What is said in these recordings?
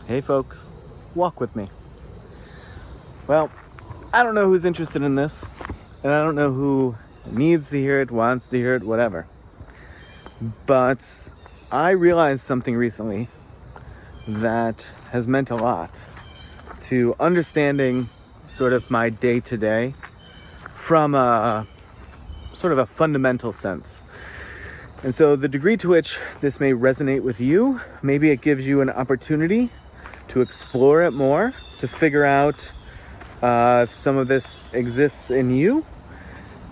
Hey folks, walk with me. Well, I don't know who's interested in this, and I don't know who needs to hear it, wants to hear it, whatever. But I realized something recently that has meant a lot to understanding sort of my day-to-day from a sort of a fundamental sense. And so the degree to which this may resonate with you, maybe it gives you an opportunity to explore it more, to figure out if some of this exists in you.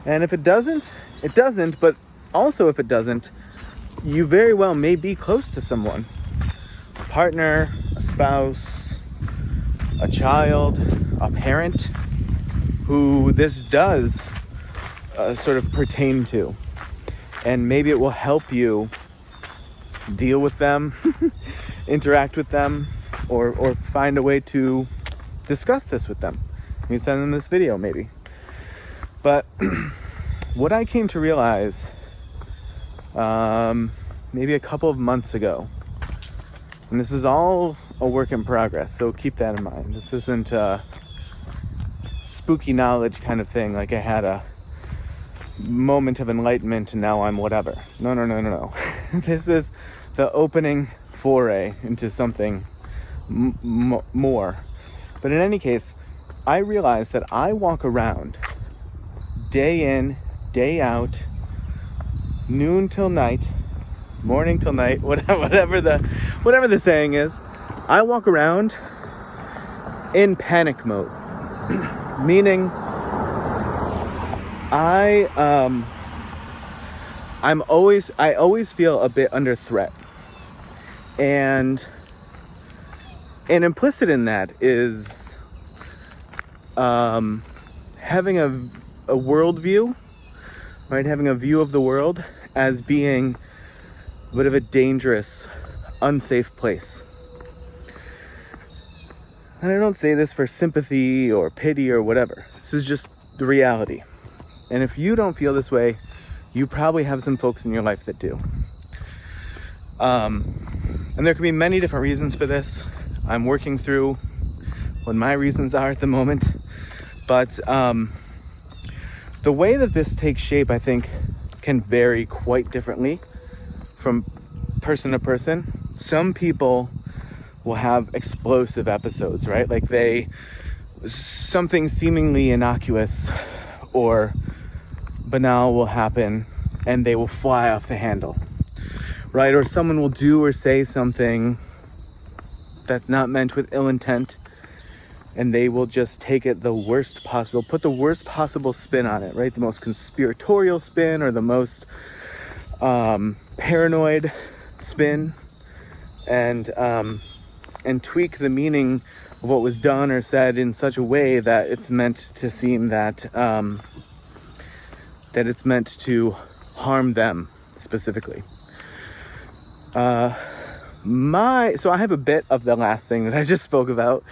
And if it doesn't, it doesn't. But also if it doesn't, you very well may be close to someone. A partner, a spouse, a child, a parent, who this does sort of pertain to. And maybe it will help you deal with them, interact with them, or find a way to discuss this with them. You can send them this video maybe. But what I came to realize maybe a couple of months ago, and this is all a work in progress, so keep that in mind. This isn't a spooky knowledge kind of thing, like I had a moment of enlightenment and now I'm whatever. No. This is the opening foray into something more. But in any case, I realized that I walk around day in, day out, noon till night, morning till night, whatever the saying is. I walk around in panic mode, meaning I always feel a bit under threat, and implicit in that is having a worldview, right? Having a view of the world as being a bit of a dangerous, unsafe place. And I don't say this for sympathy or pity or whatever. This is just the reality. And if you don't feel this way, you probably have some folks in your life that do. And there can be many different reasons for this. I'm working through what my reasons are at the moment. But the way that this takes shape, I think, can vary quite differently from person to person. Some people will have explosive episodes, right? Like something seemingly innocuous or banal will happen and they will fly off the handle, right? Or someone will do or say something that's not meant with ill intent, and they will just take it the worst possible, put the worst possible spin on it, right? The most conspiratorial spin or the most paranoid spin, and tweak the meaning of what was done or said in such a way that it's meant to seem that it's meant to harm them specifically. So I have a bit of the last thing that I just spoke about.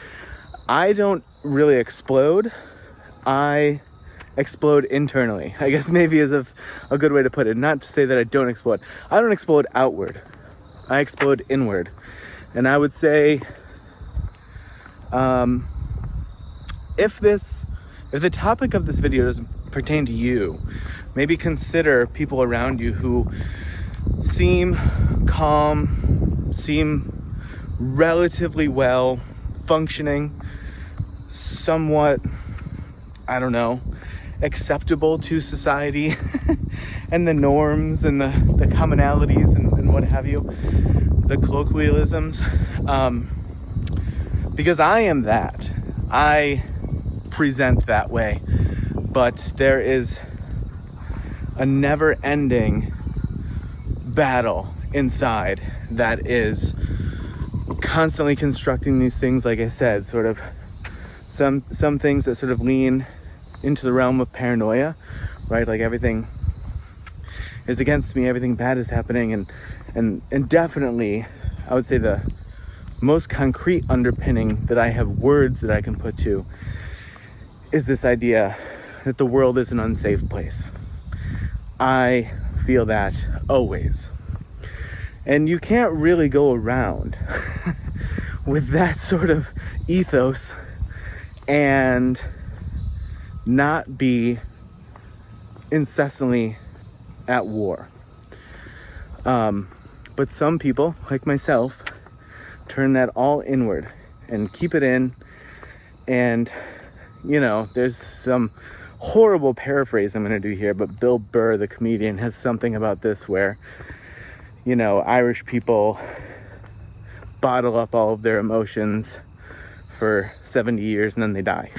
I don't really explode. I explode internally, I guess maybe is a good way to put it. Not to say that I don't explode. I don't explode outward. I explode inward. And I would say, if the topic of this video doesn't pertain to you, maybe consider people around you who seem calm, seem relatively well functioning, somewhat, I don't know, acceptable to society and the norms and the commonalities and what have you, the colloquialisms, because I am that. I present that way, but there is a never-ending battle inside that is constantly constructing these things, like I said, sort of some things that sort of lean into the realm of paranoia, right? Like everything is against me, everything bad is happening, and definitely I would say the most concrete underpinning that I have words that I can put to is this idea that the world is an unsafe place. I feel that always. And you can't really go around with that sort of ethos and not be incessantly at war. But some people, like myself, turn that all inward and keep it in. And, you know, there's some horrible paraphrase I'm going to do here, but Bill Burr, the comedian, has something about this where, you know, Irish people bottle up all of their emotions for 70 years and then they die.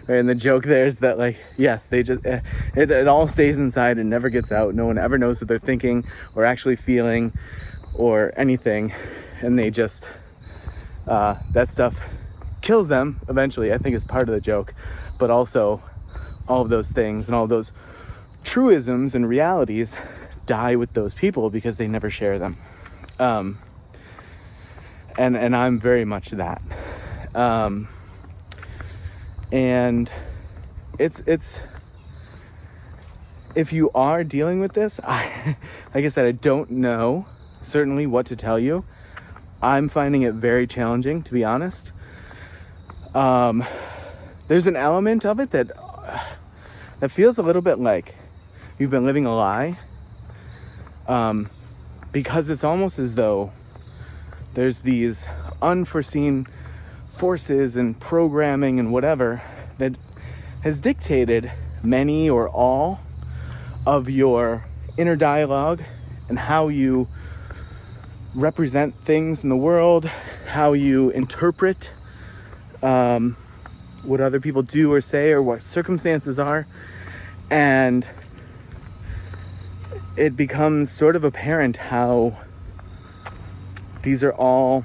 Right? And the joke there is that, like, yes, they just it all stays inside and never gets out. No one ever knows what they're thinking or actually feeling or anything, and they just that stuff kills them eventually, I think, is part of the joke. But also all of those things and all of those truisms and realities die with those people because they never share them. And I'm very much that. And it's if you are dealing with this, like I said, I don't know certainly what to tell you. I'm finding it very challenging, to be honest. There's an element of it that feels a little bit like you've been living a lie, because it's almost as though there's these unforeseen forces and programming and whatever that has dictated many or all of your inner dialogue and how you represent things in the world, how you interpret what other people do or say or what circumstances are. And it becomes sort of apparent how these are all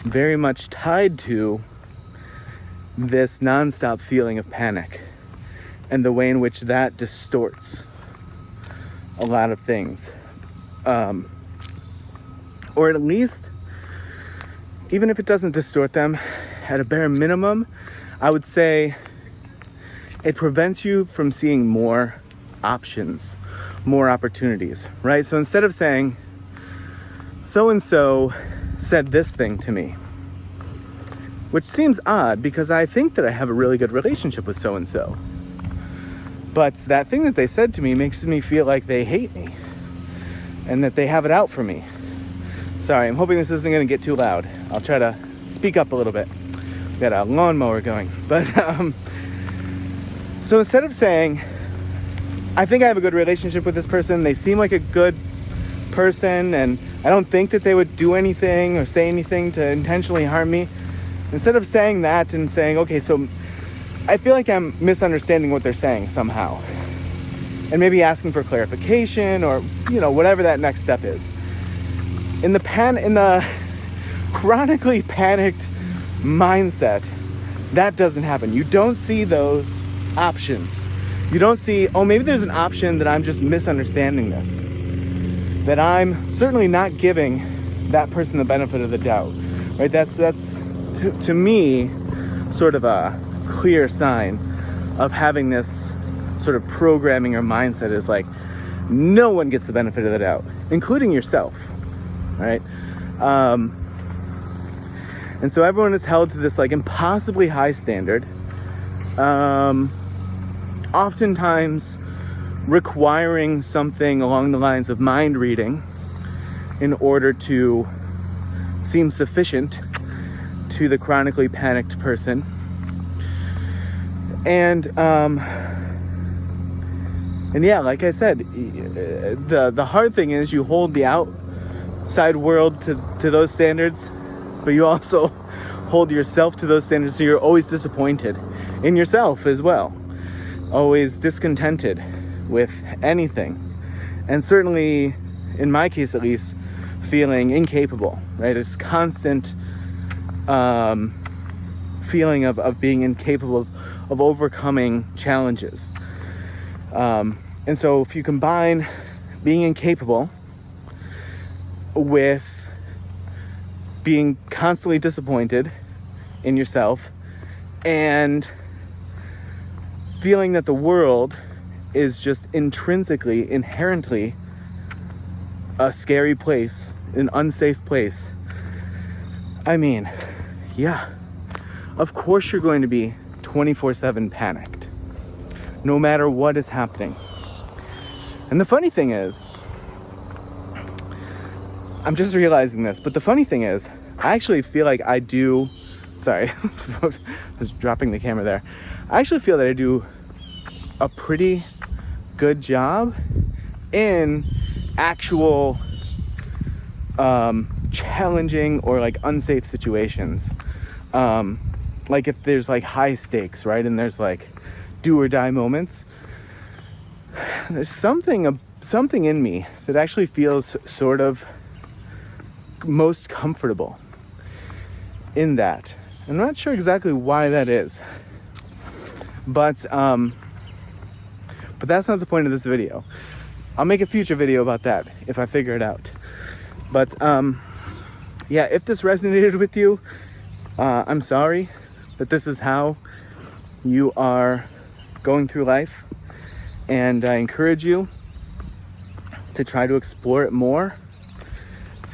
very much tied to this nonstop feeling of panic and the way in which that distorts a lot of things. Or at least, even if it doesn't distort them, at a bare minimum, I would say it prevents you from seeing more options, more opportunities, right? So instead of saying, so-and-so said this thing to me, which seems odd because I think that I have a really good relationship with so-and-so, but that thing that they said to me makes me feel like they hate me and that they have it out for me. Sorry, I'm hoping this isn't going to get too loud. I'll try to speak up a little bit. Got a lawnmower going. But so instead of saying, I think I have a good relationship with this person, they seem like a good person, and I don't think that they would do anything or say anything to intentionally harm me, instead of saying that and saying, okay, so I feel like I'm misunderstanding what they're saying somehow, and maybe asking for clarification or, you know, whatever that next step is. In the chronically panicked mindset, that doesn't happen. You don't see those options. You don't see, oh, maybe there's an option that I'm just misunderstanding this, that I'm certainly not giving that person the benefit of the doubt, right? That's to me sort of a clear sign of having this sort of programming or mindset is like, no one gets the benefit of the doubt, including yourself, right? And so everyone is held to this like impossibly high standard, oftentimes requiring something along the lines of mind reading in order to seem sufficient to the chronically panicked person. And yeah, like I said, the hard thing is you hold the outside world to those standards, but you also hold yourself to those standards, so you're always disappointed in yourself as well, always discontented with anything, and certainly, in my case at least, feeling incapable, right? It's constant feeling of being incapable of overcoming challenges. And so if you combine being incapable with being constantly disappointed in yourself and feeling that the world is just inherently a scary place, an unsafe place, I mean, yeah, of course you're going to be 24/7 panicked, no matter what is happening. And the funny thing is, I'm just realizing this, but the funny thing is, I actually feel like I do, sorry, I was dropping the camera there. I actually feel that I do a pretty good job in actual challenging or like unsafe situations. Like if there's like high stakes, right? And there's like do or die moments. There's something in me that actually feels sort of most comfortable in that. I'm not sure exactly why that is, but that's not the point of this video. I'll make a future video about that if I figure it out. But yeah, if this resonated with you, I'm sorry that this is how you are going through life, and I encourage you to try to explore it more,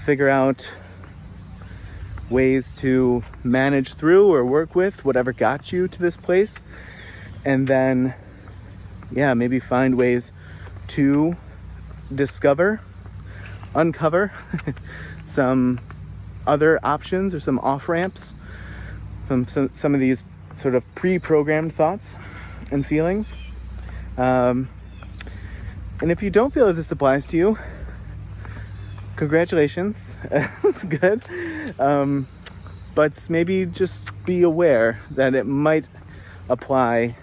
figure out ways to manage through or work with whatever got you to this place, and then yeah, maybe find ways to uncover some other options or some off-ramps, some of these sort of pre-programmed thoughts and feelings. And if you don't feel that this applies to you, congratulations. It's good. But maybe just be aware that it might apply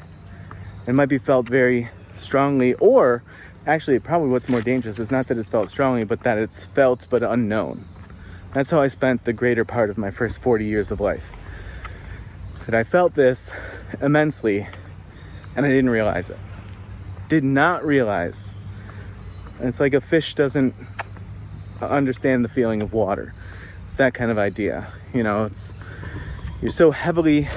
and might be felt very strongly, or actually probably what's more dangerous is not that it's felt strongly, but that it's felt but unknown. That's how I spent the greater part of my first 40 years of life. That I felt this immensely and I didn't realize it. Did not realize. And it's like a fish doesn't understand the feeling of water. It's that kind of idea. You know, you're so heavily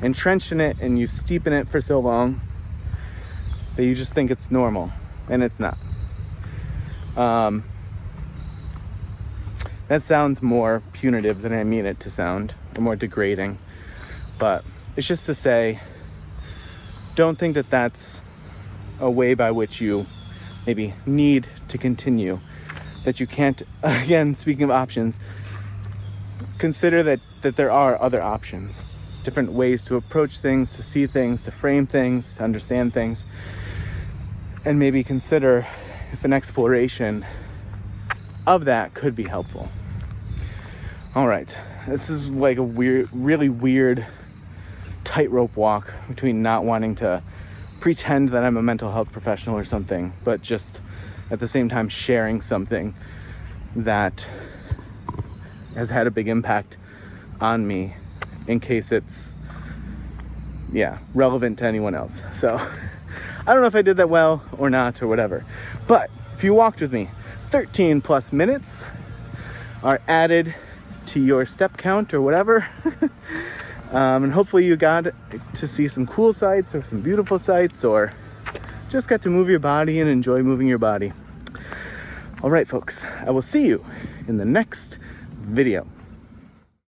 entrenched in it and you steep in it for so long that you just think it's normal, and it's not. That sounds more punitive than I mean it to sound, or more degrading, but it's just to say, don't think that that's a way by which you maybe need to continue, that you can't, again, speaking of options, consider that there are other options, different ways to approach things, to see things, to frame things, to understand things, and maybe consider if an exploration of that could be helpful. All right, this is like a really weird tightrope walk between not wanting to pretend that I'm a mental health professional or something, but just at the same time sharing something that has had a big impact on me, in case it's relevant to anyone else. So I don't know if I did that well or not or whatever, but if you walked with me, 13 plus minutes are added to your step count or whatever. And hopefully you got to see some cool sights or some beautiful sights, or just got to move your body and enjoy moving your body. All right, folks, I will see you in the next video.